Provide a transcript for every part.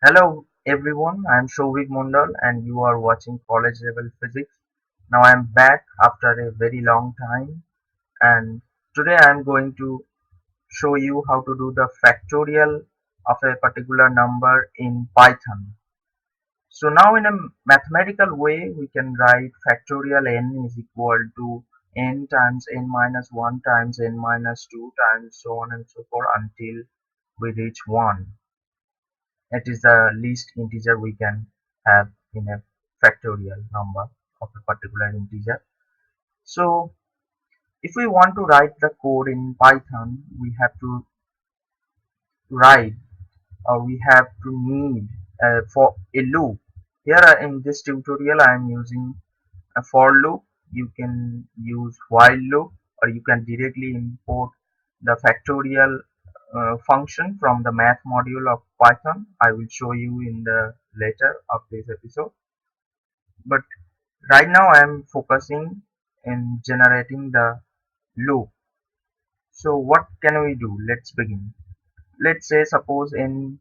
Hello everyone, I am Shovik Mondal and you are watching college level physics. Now I am back after a very long time and today I am going to show you how to do the factorial of a particular number in Python. So now in a mathematical way we can write factorial n is equal to n times n minus 1 times n minus 2 times so on and so forth until we reach 1. It is the least integer we can have in a factorial number of a particular integer. So if we want to write the code in Python, we have to write or we have to need for a loop. Here in this tutorial I am using a for loop. You can use while loop or you can directly import the factorial function from the math module of Python. I will show you in the later of this episode. But right now I am focusing in generating the loop. So what can we do? Let's begin. Let's say suppose n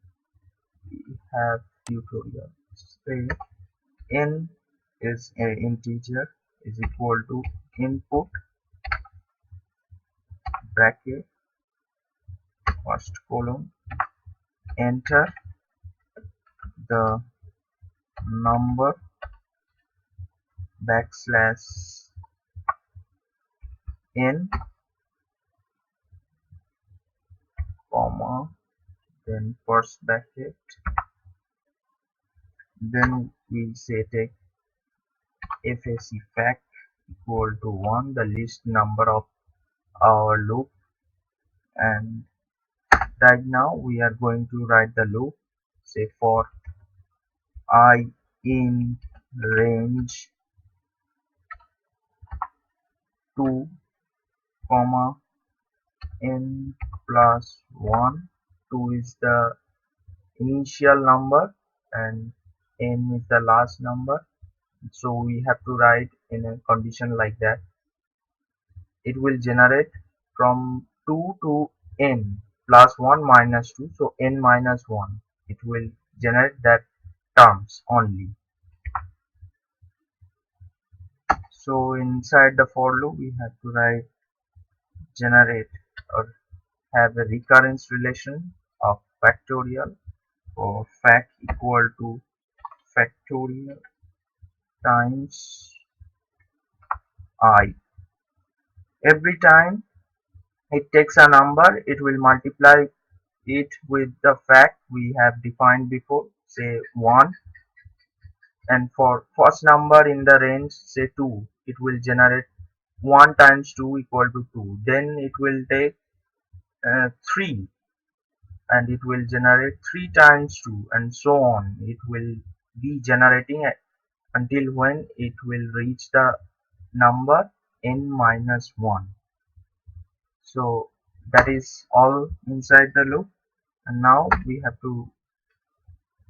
have tutorial. Say n is a integer is equal to input bracket first column enter the number backslash n comma then first bracket, then we say take fact equal to 1, the least number of our loop, and right now we are going to write the loop. Say for I in range 2 comma n plus 1. 2 is the initial number and n is the last number, so we have to write in a condition like that. It will generate from 2 to n plus 1 minus 2, so n minus 1. It will generate that terms only. So inside the for loop we have to write generate or have a recurrence relation of factorial for fact equal to factorial times I. Every time it takes a number, it will multiply it with the fact we have defined before, say 1, and for first number in the range, say 2, it will generate 1 times 2 equal to 2. Then it will take 3 and it will generate 3 times 2 and so on. It will be generating until when it will reach the number n minus 1. So that is all inside the loop, and now we have to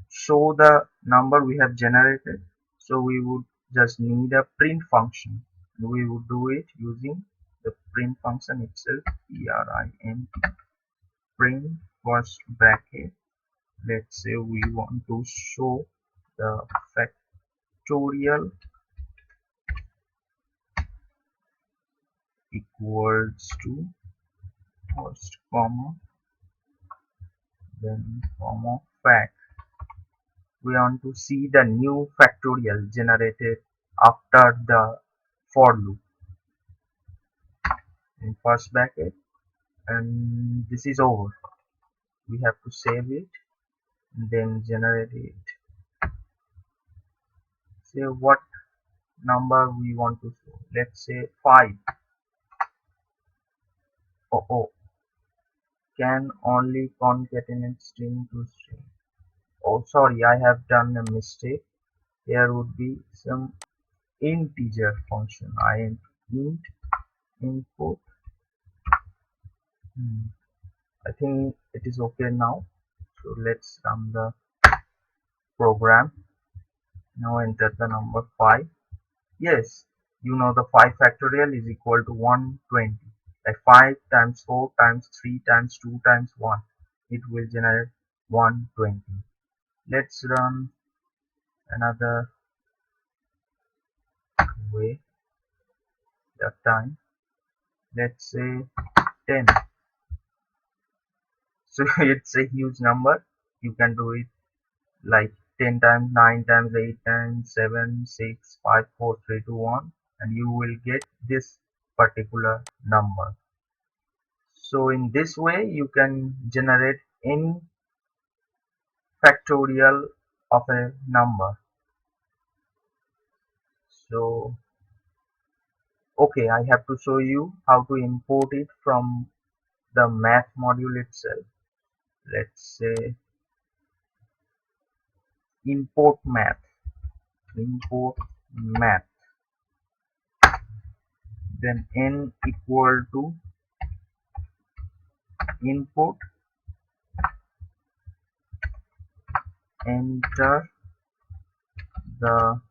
show the number we have generated. So we would just need a print function. We would do it using the print function itself, print print first bracket. Let's say we want to show the factorial equals to first comma then comma fact. We want to see the new factorial generated after the for loop in first bracket, and this is over. We have to save it and then generate it. Say what number we want to show. Let's say 5. Oh, can only concatenate string to string. Oh, sorry, I have done a mistake. There would be some integer function. Int input. I think it is okay now. So let's run the program. Now enter the number 5. Yes, you know the 5 factorial is equal to 120. Like 5 times 4 times 3 times 2 times 1. It will generate 120. Let's run another way that time. Let's say 10. So it's a huge number. You can do it like 10 times, 9 times, 8 times, 7, 6, 5, 4, 3, 2, 1, and you will get this particular number. So in this way you can generate any factorial of a number. So okay, I have to show you how to import it from the math module itself. Let's say import math, import math, then n equal to input, enter the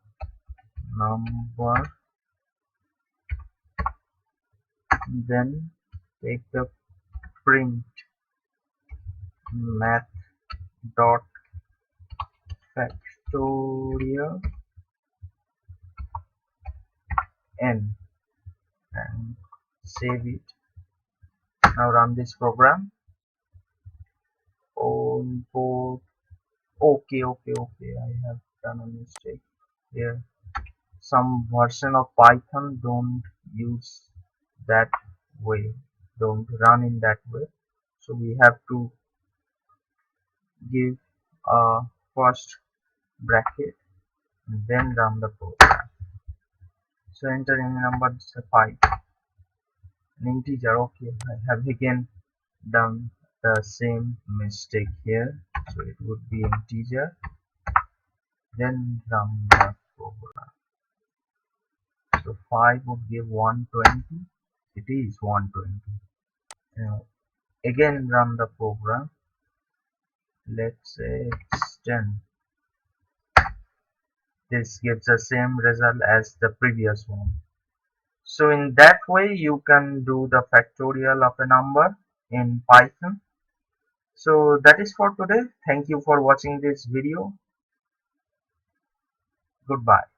number, then take the print math dot factorial n and save it. Now run this program. Oh, import. Okay. I have done a mistake here. Some version of Python don't use that way, don't run in that way. So we have to give a first bracket and then run the program. So enter any number, it's a 5, an integer. Okay, I have again done the same mistake here. So it would be integer, then run the program. So 5 would give 120. It is 120. Now again run the program. Let's say it's 10. This gives the same result as the previous one. So in that way you can do the factorial of a number in Python. So that is for today. Thank you for watching this video. Goodbye.